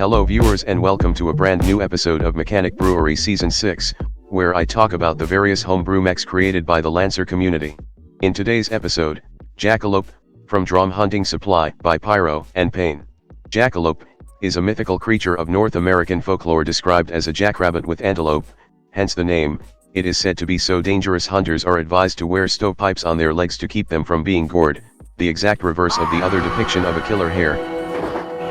Hello viewers and welcome to a brand new episode of Mechanic Brewery Season 6, where I talk about the various homebrew mechs created by the Lancer community. In today's episode, Jackalope, from Draum Hunting Supply by Pyro and Pain. Jackalope is a mythical creature of North American folklore described as a jackrabbit with antelope, hence the name. It is said to be so dangerous hunters are advised to wear stovepipes on their legs to keep them from being gored, the exact reverse of the other depiction of a killer hare.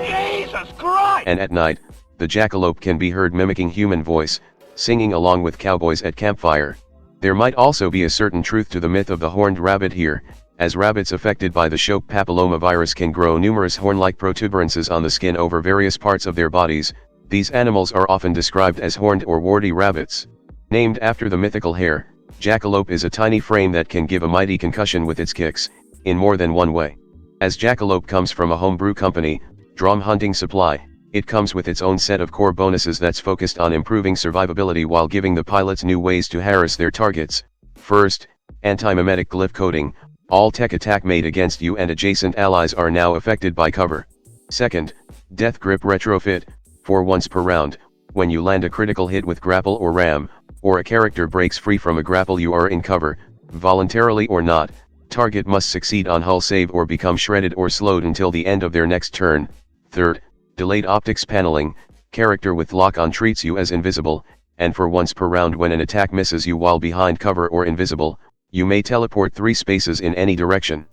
Jesus Christ! And at night, the jackalope can be heard mimicking human voice, singing along with cowboys at campfire. There might also be a certain truth to the myth of the horned rabbit here, as rabbits affected by the Shoke papillomavirus can grow numerous horn-like protuberances on the skin over various parts of their bodies. These animals are often described as horned or warty rabbits. Named after the mythical hare, Jackalope is a tiny frame that can give a mighty concussion with its kicks, in more than one way. As Jackalope comes from a homebrew company, Draum Hunting Supply, it comes with its own set of core bonuses that's focused on improving survivability while giving the pilots new ways to harass their targets. First, anti-mimetic glyph coating. All tech attack made against you and adjacent allies are now affected by cover. Second, death grip retrofit. For once per round, when you land a critical hit with grapple or ram, or a character breaks free from a grapple you are in cover, voluntarily or not, target must succeed on hull save or become shredded or slowed until the end of their next turn. Third, delayed optics paneling. Character with lock-on treats you as invisible, and for once per round when an attack misses you while behind cover or invisible, you may teleport 3 spaces in any direction.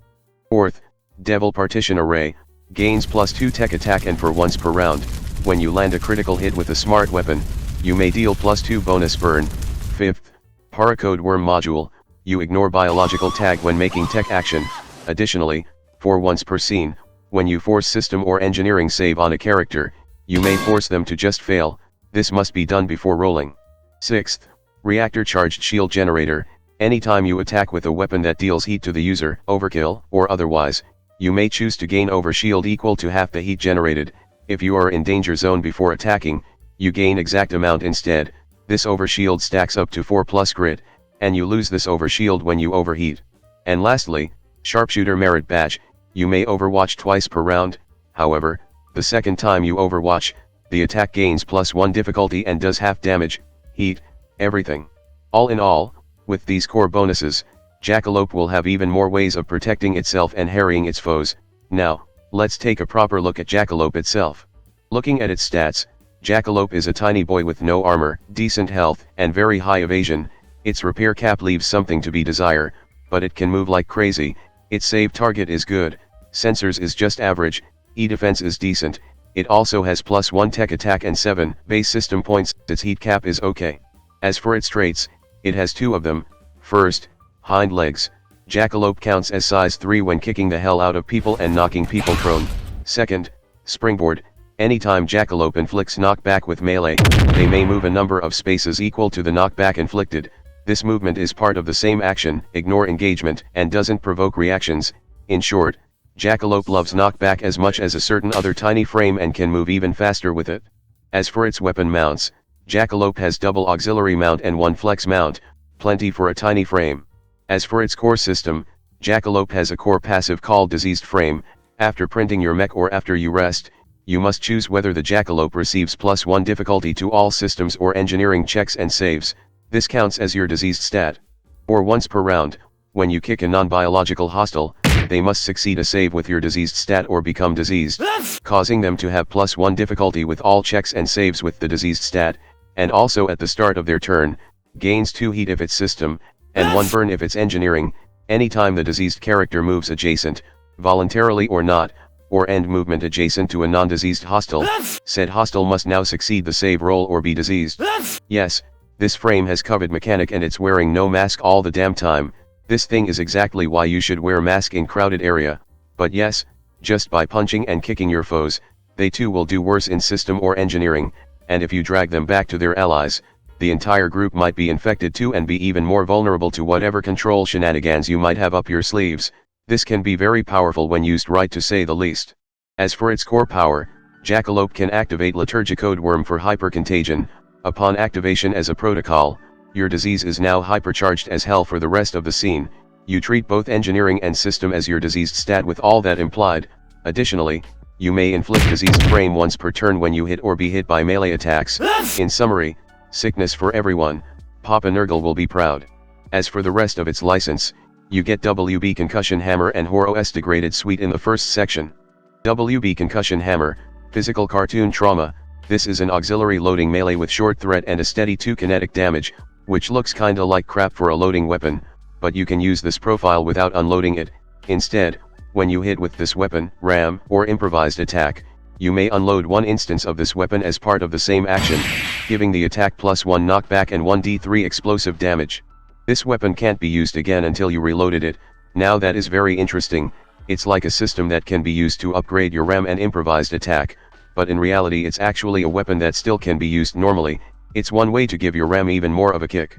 Fourth, Devil Partition Array, gains +2 tech attack and for once per round, when you land a critical hit with a smart weapon, you may deal +2 bonus burn. Fifth, Paracode Worm Module, you ignore biological tag when making tech action. Additionally, for once per scene, when you force system or engineering save on a character, you may force them to just fail. This must be done before rolling. Sixth, Reactor Charged Shield Generator, anytime you attack with a weapon that deals heat to the user, overkill or otherwise, you may choose to gain overshield equal to half the heat generated. If you are in danger zone before attacking, you gain exact amount instead. This overshield stacks up to 4+ grit, and you lose this overshield when you overheat. And lastly, Sharpshooter Merit Badge, you may overwatch twice per round. However, the second time you overwatch, the attack gains +1 difficulty and does half damage, heat, everything. All in all, with these core bonuses, Jackalope will have even more ways of protecting itself and harrying its foes. Now, let's take a proper look at Jackalope itself. Looking at its stats, Jackalope is a tiny boy with no armor, decent health, and very high evasion. Its repair cap leaves something to be desired, but it can move like crazy. Its save target is good, sensors is just average, E-defense is decent, it also has +1 tech attack and 7 base system points. Its heat cap is okay. As for its traits, it has 2 of them. First, hind legs. Jackalope counts as size 3 when kicking the hell out of people and knocking people prone. Second, springboard. Anytime Jackalope inflicts knockback with melee, they may move a number of spaces equal to the knockback inflicted. This movement is part of the same action, ignore engagement, and doesn't provoke reactions. In short, Jackalope loves knockback as much as a certain other tiny frame and can move even faster with it. As for its weapon mounts, Jackalope has double auxiliary mount and 1 flex mount, plenty for a tiny frame. As for its core system, Jackalope has a core passive called Diseased Frame. After printing your mech or after you rest, you must choose whether the Jackalope receives +1 difficulty to all systems or engineering checks and saves. This counts as your diseased stat. Or once per round, when you kick a non-biological hostile, they must succeed a save with your diseased stat or become diseased, causing them to have +1 difficulty with all checks and saves with the diseased stat, and also at the start of their turn, gains 2 heat if it's system, and 1 burn if it's engineering. Anytime the diseased character moves adjacent, voluntarily or not, or end movement adjacent to a non-diseased hostile, said hostile must now succeed the save roll or be diseased. Yes, this frame has COVID mechanic and it's wearing no mask all the damn time. This thing is exactly why you should wear mask in crowded area, but yes, just by punching and kicking your foes, they too will do worse in system or engineering, and if you drag them back to their allies, the entire group might be infected too and be even more vulnerable to whatever control shenanigans you might have up your sleeves. This can be very powerful when used right, to say the least. As for its core power, Jackalope can activate Liturgicode Worm for hypercontagion. Upon activation as a protocol, your disease is now hypercharged as hell for the rest of the scene. You treat both engineering and system as your diseased stat with all that implied. Additionally, You may inflict diseased frame once per turn when you hit or be hit by melee attacks. In summary, sickness for everyone, Papa Nurgle will be proud. As for the rest of its license, you get WB Concussion Hammer and Horo's Degraded Suite in the first section. WB Concussion Hammer, Physical Cartoon Trauma. This is an auxiliary loading melee with short threat and a steady 2 kinetic damage, which looks kinda like crap for a loading weapon, but you can use this profile without unloading it. Instead, when you hit with this weapon, ram, or improvised attack, you may unload one instance of this weapon as part of the same action, giving the attack +1 knockback and 1d3 explosive damage. This weapon can't be used again until you reloaded it. Now that is very interesting. It's like a system that can be used to upgrade your ram and improvised attack, but in reality it's actually a weapon that still can be used normally. It's one way to give your ram even more of a kick.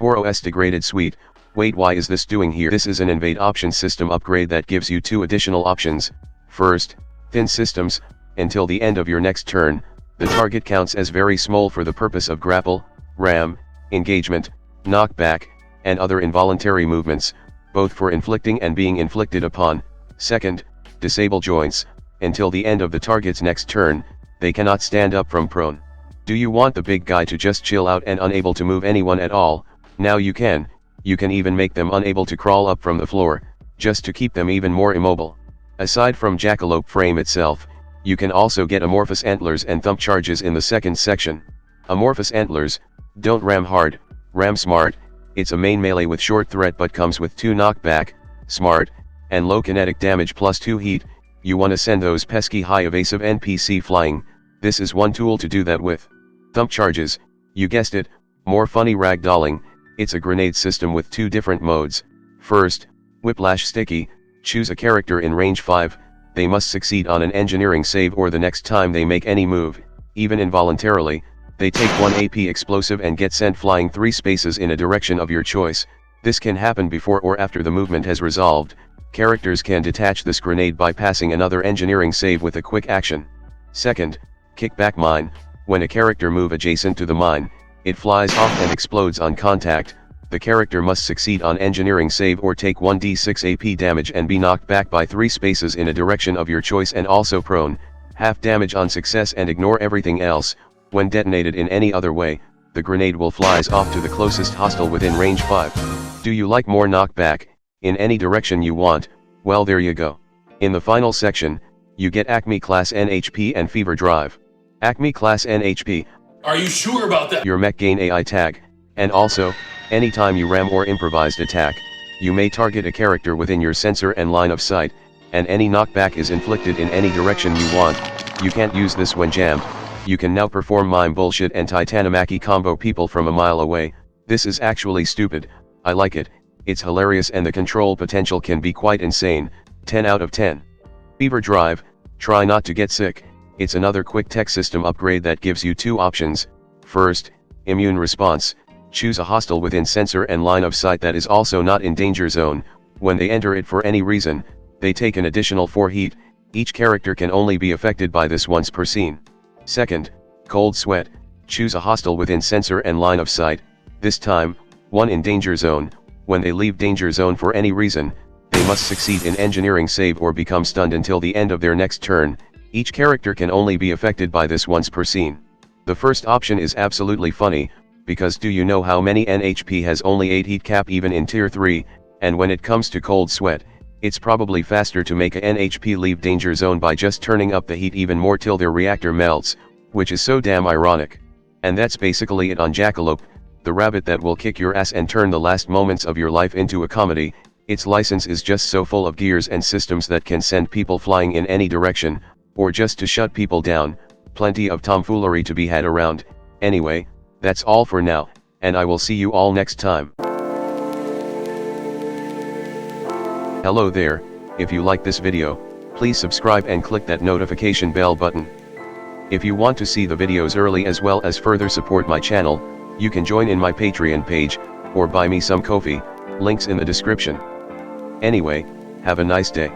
Horo's Degraded Suite. Wait, why is this doing here? This is an invade option system upgrade that gives you 2 additional options. First, thin systems. Until the end of your next turn, the target counts as very small for the purpose of grapple, ram, engagement, knockback, and other involuntary movements, both for inflicting and being inflicted upon. Second, disable joints. Until the end of the target's next turn, they cannot stand up from prone. Do you want the big guy to just chill out and unable to move anyone at all? Now you can. You can even make them unable to crawl up from the floor, just to keep them even more immobile. Aside from Jackalope frame itself, you can also get amorphous antlers and thump charges in the second section. Amorphous antlers, don't ram hard, ram smart. It's a main melee with short threat but comes with 2 knockback, smart, and low kinetic damage +2 heat. You wanna send those pesky high evasive NPC flying. This is one tool to do that with. Thump charges, you guessed it, more funny ragdolling. It's a grenade system with 2 different modes. First, Whiplash Sticky. Choose a character in range 5, they must succeed on an engineering save or the next time they make any move, even involuntarily, they take 1 AP explosive and get sent flying 3 spaces in a direction of your choice. This can happen before or after the movement has resolved. Characters can detach this grenade by passing another engineering save with a quick action. Second, Kickback Mine. When a character move adjacent to the mine, it flies off and explodes on contact. The character must succeed on engineering save or take 1d6 AP damage and be knocked back by 3 spaces in a direction of your choice and also prone, half damage on success and ignore everything else. When detonated in any other way, the grenade will flies off to the closest hostile within range 5. Do you like more knockback, in any direction you want? Well, there you go. In the final section, you get Acme Class NHP and Fever Drive. Acme Class NHP. Are you sure about that? Your mech gain AI tag, and also, anytime you ram or improvised attack, you may target a character within your sensor and line of sight, and any knockback is inflicted in any direction you want. You can't use this when jammed. You can now perform mime bullshit and Titanomachy combo people from a mile away. This is actually stupid, I like it, it's hilarious and the control potential can be quite insane. 10 out of 10. Fever Drive. Try not to get sick. It's another quick tech system upgrade that gives you 2 options. First, immune response. Choose a hostile within sensor and line of sight that is also not in danger zone. When they enter it for any reason, they take an additional 4 heat. Each character can only be affected by this once per scene. Second, Cold Sweat. Choose a hostile within sensor and line of sight. This time, 1 in danger zone. When they leave danger zone for any reason, they must succeed in engineering save or become stunned until the end of their next turn. Each character can only be affected by this once per scene. The first option is absolutely funny, because do you know how many NHP has only 8 heat cap even in tier 3, and when it comes to Cold Sweat, it's probably faster to make a NHP leave danger zone by just turning up the heat even more till their reactor melts, which is so damn ironic. And that's basically it on Jackalope, the rabbit that will kick your ass and turn the last moments of your life into a comedy. Its license is just so full of gears and systems that can send people flying in any direction, or just to shut people down. Plenty of tomfoolery to be had around. Anyway, that's all for now, and I will see you all next time. Hello there, if you like this video, please subscribe and click that notification bell button. If you want to see the videos early as well as further support my channel, you can join in my Patreon page, or buy me some coffee, links in the description. Anyway, have a nice day.